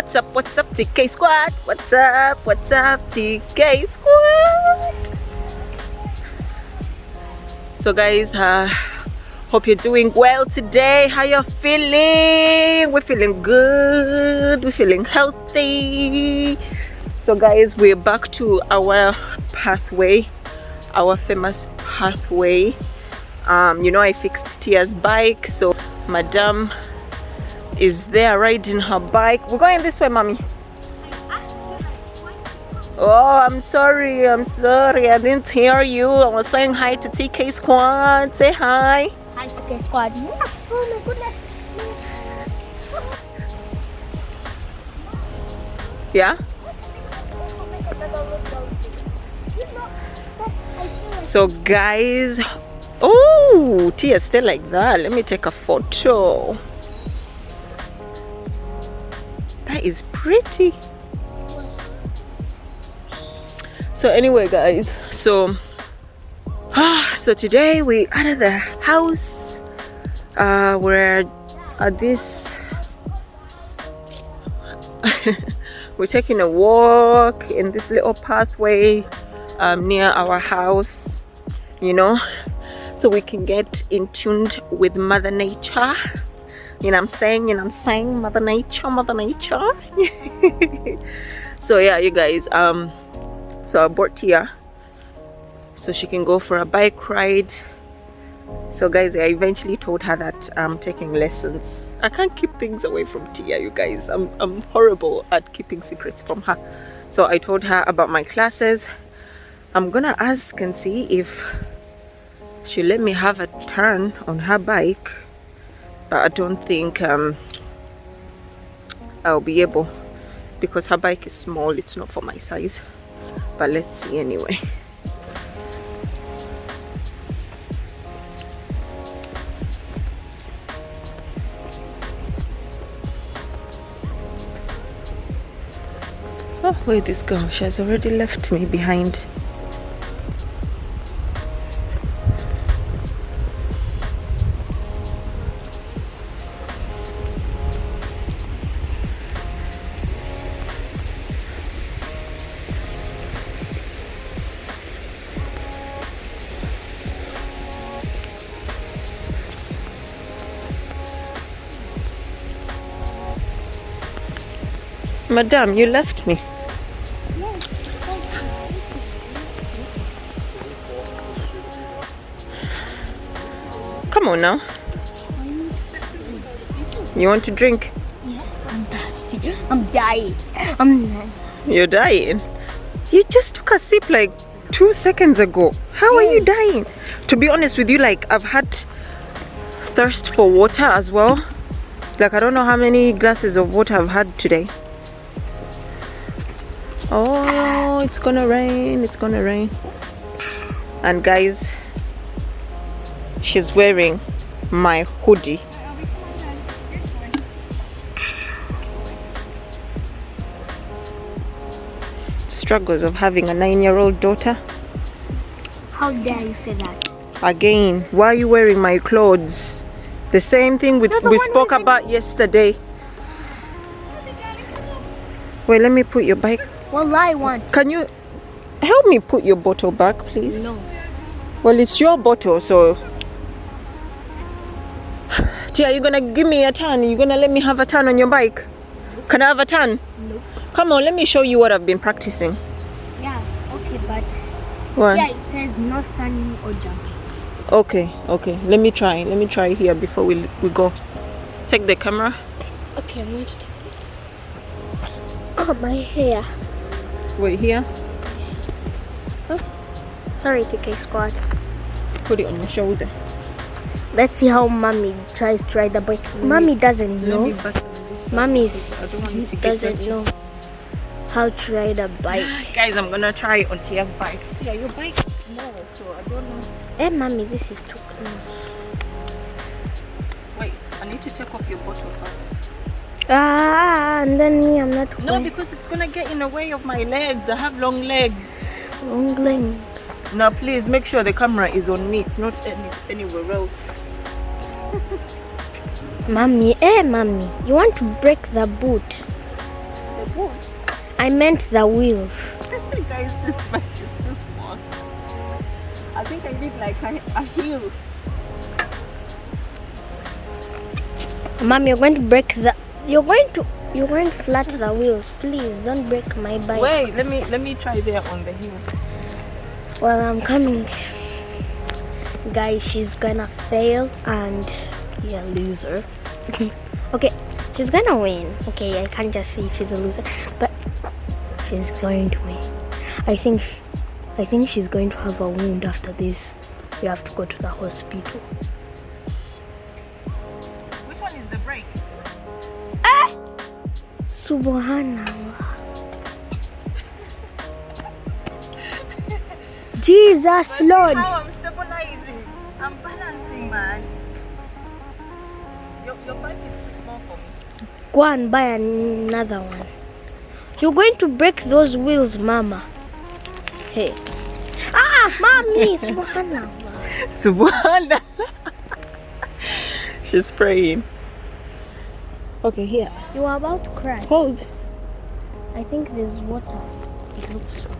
What's up, TK squad? What's up, TK squad? So guys, hope you're doing well today. How you feeling? We're feeling good, we're feeling healthy. So guys, we're back to our pathway, our famous pathway. You know, I fixed Tia's bike, so Madam is there riding her bike. We're going this way, mommy. Oh, I'm sorry, I didn't hear you. I was saying hi to TK squad. Say hi. Hi, TK squad. Oh my goodness. Yeah? So guys, oh, Tia, stay like that. Let me take a photo. That is pretty. So anyway guys, so today we out of the house. We're at this we're taking a walk in this little pathway near our house, you know, so we can get in tune with Mother Nature. You know what I'm saying? Mother Nature. So yeah, you guys, so I bought Tia so she can go for a bike ride. So guys, I eventually told her that I'm taking lessons. I can't keep things away from Tia, you guys. I'm horrible at keeping secrets from her. So I told her about my classes. I'm gonna ask and see if she'll let me have a turn on her bike, but I don't think I'll be able, because her bike is small. It's not for my size, but let's see anyway. Oh, where'd this go? She has already left me behind. Madam, you left me. Come on now. You want to drink? Yes, I'm thirsty. I'm dying. You're dying? You just took a sip like 2 seconds ago. How are you dying? To be honest with you, like, I've had thirst for water as well. Like, I don't know how many glasses of water I've had today. Oh, it's gonna rain, and guys, she's wearing my hoodie. Struggles of having a 9-year-old daughter. How dare you say that? Again, why are you wearing my clothes? The same thing we spoke about yesterday. Wait, let me put your bike. Well, I want. Can you help me put your bottle back, please? No. Well, it's your bottle, so. Tia, you're gonna give me a turn? You're gonna let me have a turn on your bike? Can I have a turn? Nope. Come on, let me show you what I've been practicing. Yeah, okay, but. What? Yeah, it says no standing or jumping. Okay. Let me try here before we go. Take the camera. Okay, I'm going to take it. Oh, my hair. Wait, here. Huh? Sorry, TK squad. Put it on your shoulder. Let's see how mommy tries to ride the bike. Mommy doesn't know. Mommy doesn't know how to ride a bike. Guys, I'm gonna try it on Tia's bike. Tia, your bike is small, so I don't know. Hey, mommy, this is too close. Wait, I need to take off your bottle first. And then me, I'm not. No, because it's gonna get in the way of my legs. I have long legs. Long legs. Now, please make sure the camera is on me. It's not anywhere else. Mommy, mommy, you want to break the boot? boot. I meant the wheels. Guys, this bike is too small. I think I need like a heel. Mom, you're going to break the. You're going to flat the wheels. Please don't break my bike. Wait, let me try there on the heel. Well, I'm coming. Guys, she's gonna fail and be a loser. Okay, she's gonna win. Okay, I can't just say she's a loser, but she's going to win. I think she's going to have a wound after this. We have to go to the hospital. Which one is the brake? Subhanallah. Jesus Lord. How I'm stabilizing. I'm balancing, man. Your bike is too small for me. Go and buy another one. You're going to break those wheels, Mama. Hey. Mommy, Subhanallah. Subhanallah. She's praying. Okay, here. You are about to cry. Hold. I think there's water. It looks wrong.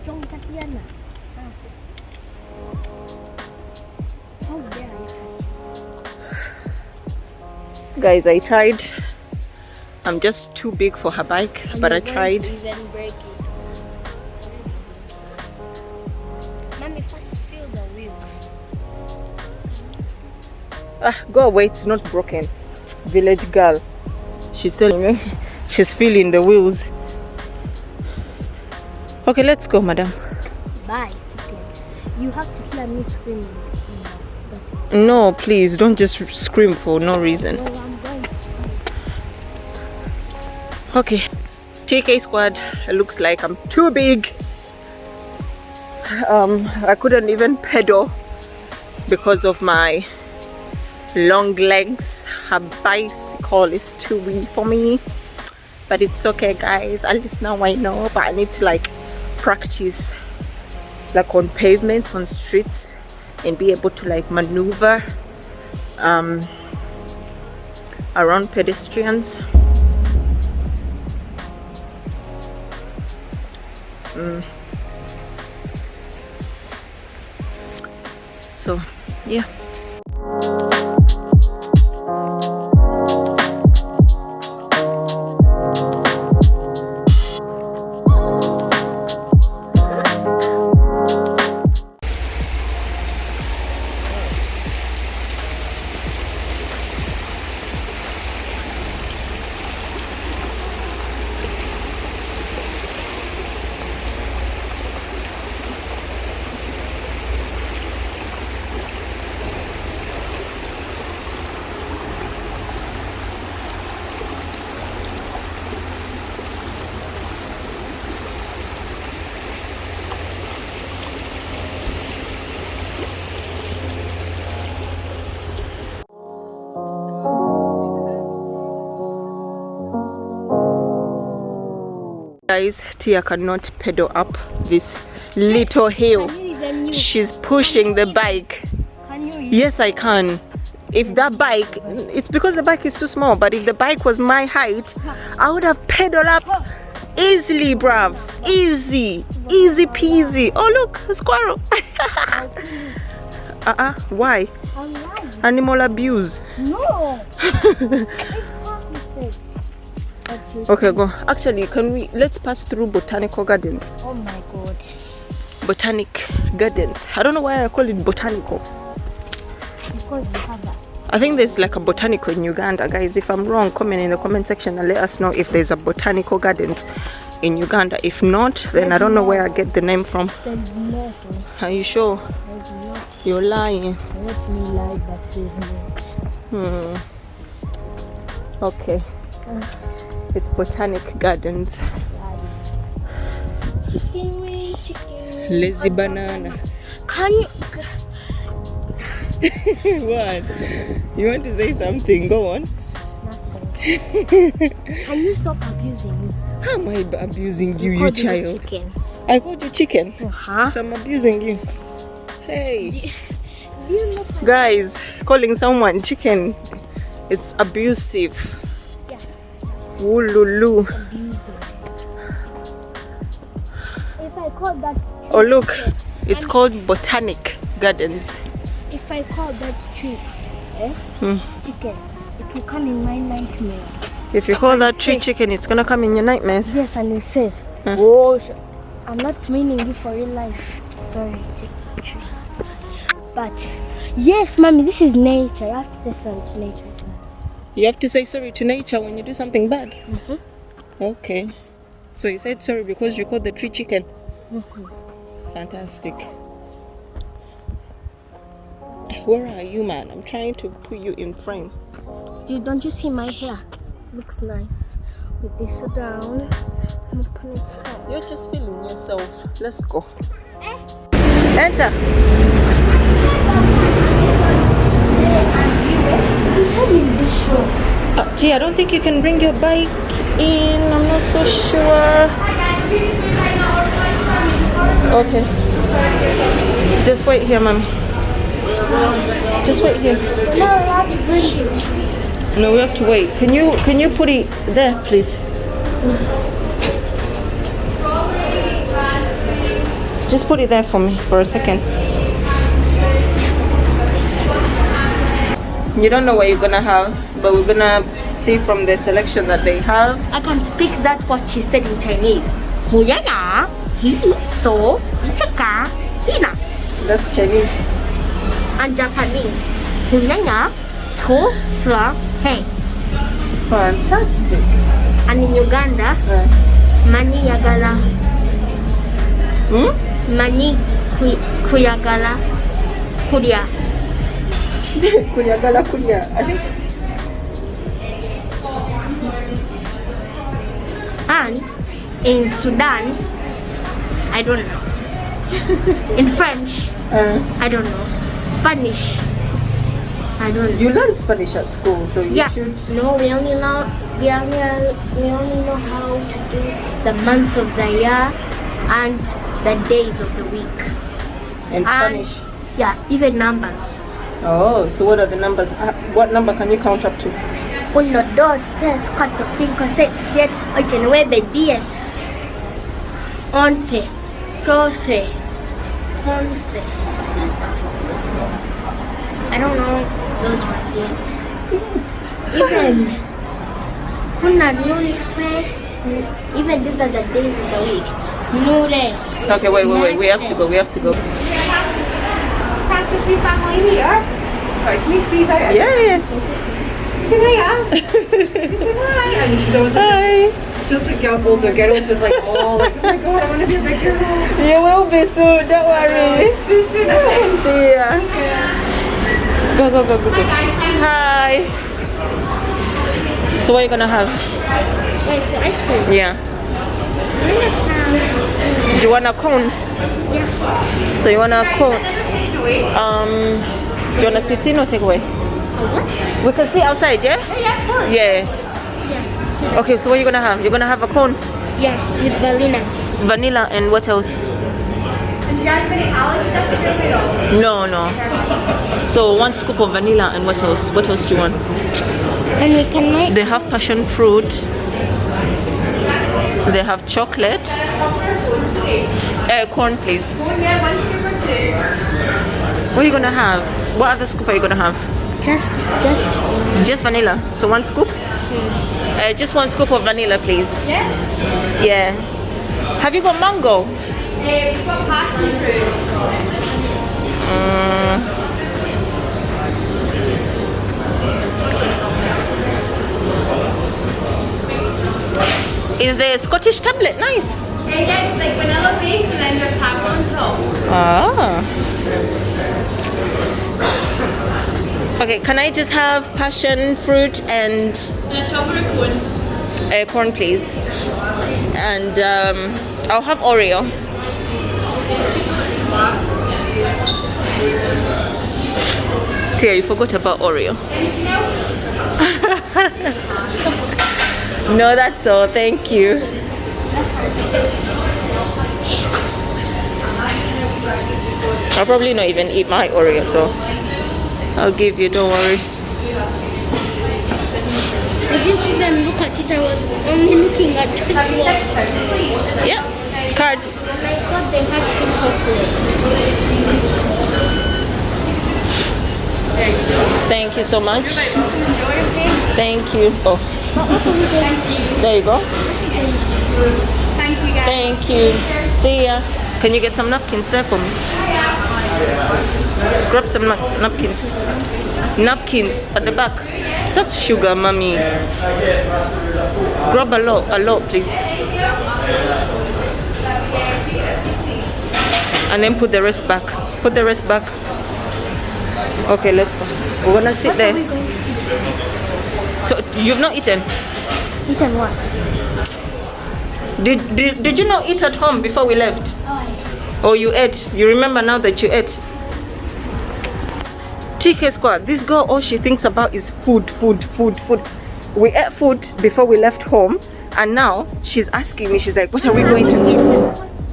Don't Tatiana. How dare you touch it? Guys, I tried. I'm just too big for her bike, And but I you're going tried. to even break it. It's already big. Mommy, first feel the wheels. Go away, it's not broken. Village girl. She's telling me she's feeling the wheels. Okay, let's go, madam. Bye, chicken. You have to hear me screaming. No, please, don't just scream for no reason. No, I'm going to. Okay, TK squad, it looks like I'm too big. I couldn't even pedal because of my long legs. Her bicycle is too wee for me, but it's okay, guys. At least now I know, but I need to like practice like on pavements, on streets, and be able to like maneuver around pedestrians. So yeah. Guys, Tia cannot pedal up this little hill. She's pushing the bike. Can you? Yes, I can. If that bike, it's because the bike is too small, but if the bike was my height, I would have pedaled up easily, bruv. Easy peasy. Oh look, a squirrel. Why? Animal abuse. No. Okay, go. Actually, let's pass through botanical gardens. Oh my god. Botanic gardens. I don't know why I call it botanical. Because you have that. I think there's like a botanical in Uganda. Guys, if I'm wrong, comment in the comment section and let us know if there's a botanical gardens in Uganda. If not, then I don't know where I get the name from. There's not. Are you sure? There's not. You're lying. Let me lie, but there's not. Okay. It's botanic gardens. Guys. Chicken wing, chicken wing. Lazy banana. Can you? What? You want to say something? Go on. Nothing. Can you stop abusing me? How am I abusing you, you called me child? Chicken. I called you chicken. Uh-huh. So I'm abusing you. Hey. Do you look like Guys, calling someone chicken, it's abusive. Yeah. Woolulu. abusive? If I call that Oh look, it's And- called Botanic Gardens. if I call that tree Hmm. chicken, it will come in my nightmares. If you call that tree Say- chicken, it's gonna come in your nightmares. Yes, and it says, Huh? "Oh, I'm not meaning you for real life." Sorry, tree. But yes, mommy, this is nature. You have to say sorry to nature. You have to say sorry to nature when you do something bad. Mhm. Okay. So you said sorry because you called the tree chicken. Mhm. Fantastic. Where are you, man? I'm trying to put you in frame. Dude, don't you see my hair? Looks nice. With this down, I'm putting it up. You're just feeling yourself. Let's go. Enter. This show. T, I don't think you can bring your bike in. I'm not so sure. Okay. Just wait here, mommy. Just wait here. We're not allowed to bring it. No, we have to wait. Can you put it there, please? Just put it there for me for a second. You don't know what you're gonna have, but we're gonna see from the selection that they have. I can speak that what she said in Chinese. Huyaya, hi, so, ichaka, hina. That's Chinese. And Japanese. Huyaya, ho, swa, hey. Fantastic. And in Uganda, mani yagala. Mani kuyagala. Kurya. Kunyagala kunya. I think. And in Sudan, I don't know. In French, I don't know. Spanish, I don't know. You learned Spanish at school, so you Yeah. should. No, we only know how to do the months of the year and the days of the week. In Spanish. Yeah, even numbers. Oh, so what are the numbers? What number can you count up to? 1, 2, 3, 4, 5, 6, 7, 8, 9, 10, 11, 12, 11. I don't know those ones yet. Even kuna nunse, even these are the days of the week. Nures. Okay, wait. We have to go. Francis, we family here. Sorry, can you squeeze out? Yeah. Say hi, Say hi. And she's always like, she'll like young older girls with like all like, oh my god, I want to be a big girl. You will be soon. Don't worry. Too soon, I think. See ya. Go. Hi. So what are you gonna have? Wait for ice cream. Yeah. Do you want a cone? Yeah. So you want a cone? Do you want to sit in or take away? What? We can sit outside, yeah? Yeah, of course. Yeah. Yeah. Okay, so what are you gonna have? You're gonna have a cone? Yeah, with vanilla. Vanilla and what else? And you guys any allergy? No. So 1 scoop of vanilla and what else? What else do you want? And we can make They have passion fruit. They have chocolate. Corn, please. Yeah, 1 scoop or 2. What are you gonna have? What other scoop are you gonna have? just Just vanilla. So 1 scoop? Just 1 scoop of vanilla, please. Yeah? Yeah. Have you got mango? We've got passion fruit. Is the Scottish tablet nice? Yeah, like vanilla base and then your tab on top. Ah. Okay, can I just have passion fruit and And a chocolate cone. corn, please? And I'll have Oreo. Tia, you forgot about Oreo. No, that's all. Thank you. I'll probably not even eat my Oreo, so I'll give you, don't worry. I didn't even look at it. I was only looking at this one. Yeah, card. And I thought they had 2 chocolates. Thank you so much. Thank you. Oh, there you go. Thank you guys. Thank you. See ya. Can you get some napkins there for me? Grab some napkins. Napkins at the back. That's sugar, mommy. Grab a lot, please. And then put the rest back. Put the rest back. Okay, let's go. We're gonna sit there. So you've not eaten? Eaten what? Did you not eat at home before we left? Oh, you ate. You remember now that you ate. TK Squad, this girl, all she thinks about is food. We ate food before we left home, and now she's asking me, she's like, what are we going to eat?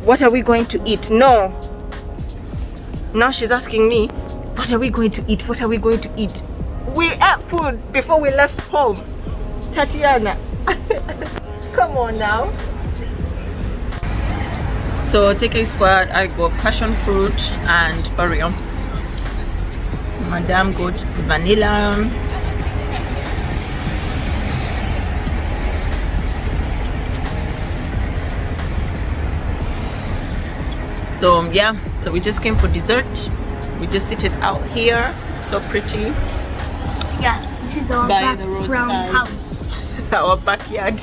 What are we going to eat? No. Now she's asking me, what are we going to eat? What are we going to eat? We ate food before we left home. Tatiana. Come on now. So TK Squad, I got passion fruit and Oreo. Madame got vanilla. So yeah, so we just came for dessert. We just sit it out here. It's so pretty. Yeah, this is our By the background roadside. house. Our backyard.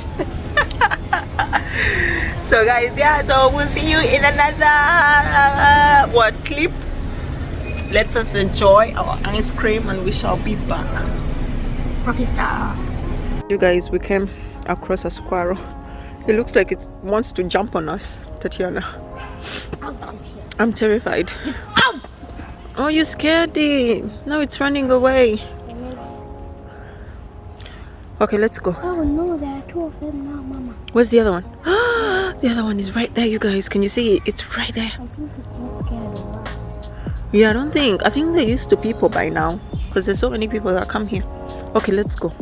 So guys, yeah, so we'll see you in another clip. Let us enjoy our ice cream and we shall be back. Rockstar. You guys, we came across a squirrel. It looks like it wants to jump on us, Tatiana. I'm terrified. Ow! Oh, you scared it. Now it's running away. Okay, let's go. Oh no, there are 2 of them now, Mama. Where's the other one? The other one is right there, you guys. Can you see it? It's right there. I think it's not scared of us. Yeah, I think they're used to people by now, because there's so many people that come here. Okay, let's go.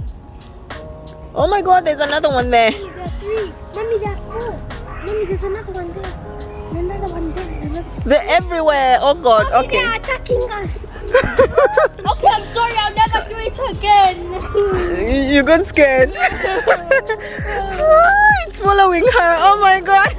Oh my god, there's another one there. There are 3. Mommy, there are 4. Mommy, there's another one there. Another one there. They're everywhere. Oh god. Mommy, Okay. they are attacking us. Okay, I'm sorry. I'll never do it again. You got scared. It's following her. Oh my god.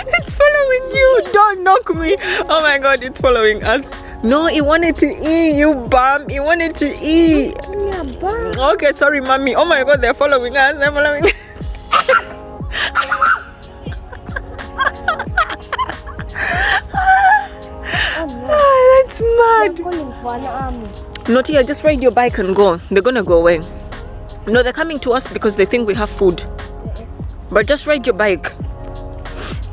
It's following you. Don't knock me. Oh my god, it's following us. No, it wanted to eat, you bum. It wanted to eat. Yeah, but Okay, sorry, mommy. Oh my god, they're following us. They're following us. That's mad. calling for an army. No, Tia, just ride your bike and go. They're gonna go away. No, they're coming to us because they think we have food. But just ride your bike.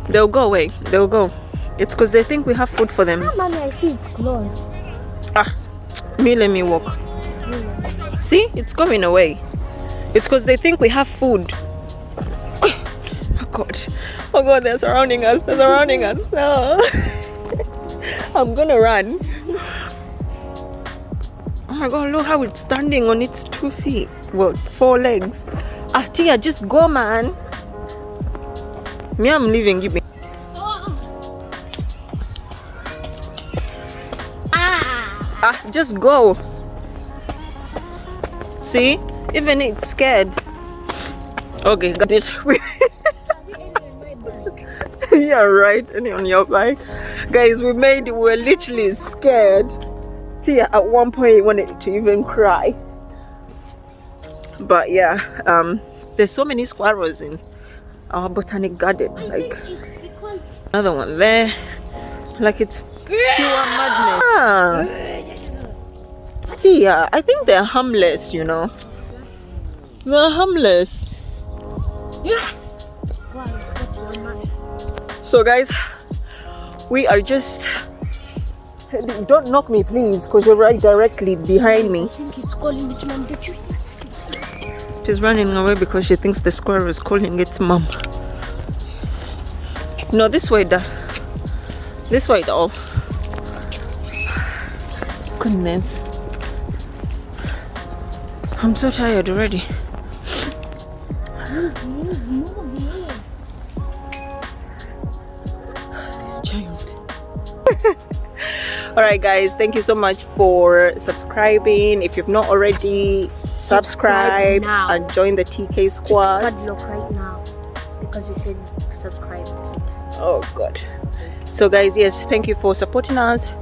They'll go away. They'll go. It's because they think we have food for them. Ah, Mommy, I see it's close. Let me walk. See, it's going away. It's because they think we have food. Oh god, they're surrounding us. They're surrounding us. No. I'm gonna run. Oh my god, look how it's standing on its 2 feet. Well, 4 legs. Tia, just go, man. Me, I'm leaving. Give me. Just go. See? Even it's scared. Okay, got it. Yeah, right. And on your bike. Guys, we're literally scared. Tia at one point wanted to even cry. But yeah, there's so many squirrels in our botanic garden. Like Because another one there. Like it's pure madness. Tia, I think they're harmless, you know. They're harmless. So guys, we are just, don't knock me please, because you're right directly behind me. I think it's calling its mom. She's running away because she thinks the squirrel is calling its mom. No, this way, this way, though. Goodness. I'm so tired already. This child. Alright guys, thank you so much for subscribing. If you've not already, subscribe now and join the TK squad. Padlock right now because we said subscribe at the same time. Oh god. So guys, yes, thank you for supporting us.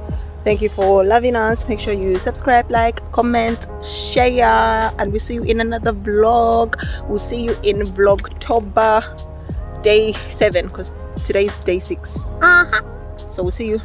Thank you for loving us. Make sure you subscribe, like, comment, share, and we'll see you in another vlog. We'll see you in Vlogtober day 7 because today is day 6. So we'll see you.